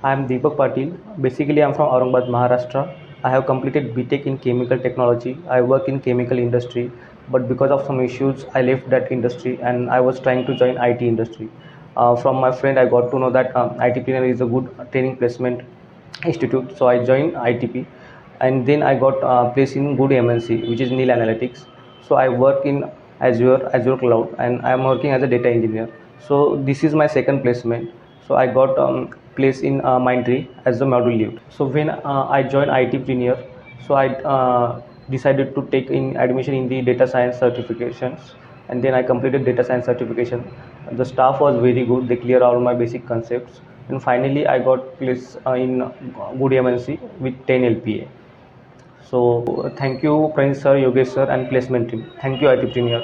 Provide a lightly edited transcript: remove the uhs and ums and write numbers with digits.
I am Deepak Patil. Basically, I am from Aurangabad, Maharashtra. I have completed BTech in chemical technology. I work in chemical industry, but because of some issues, I left that industry and I was trying to join IT industry. From my friend, I got to know that ITPreneur is a good training placement institute. So I joined ITP, and then I got placed in good MNC, which is Neil Analytics. So I work in Azure Cloud, and I am working as a data engineer. So this is my second placement. So I got placed in Mindtree as a module lead. So when I joined IT Premier, so I decided to take in admission in the data science certifications, and then I completed data science certification. The staff was very good. They clear all my basic concepts, and finally I got placed in good MNC with 10 LPA. So thank you, Prince sir, Yogesh sir, and placement team. Thank you, IT Premier.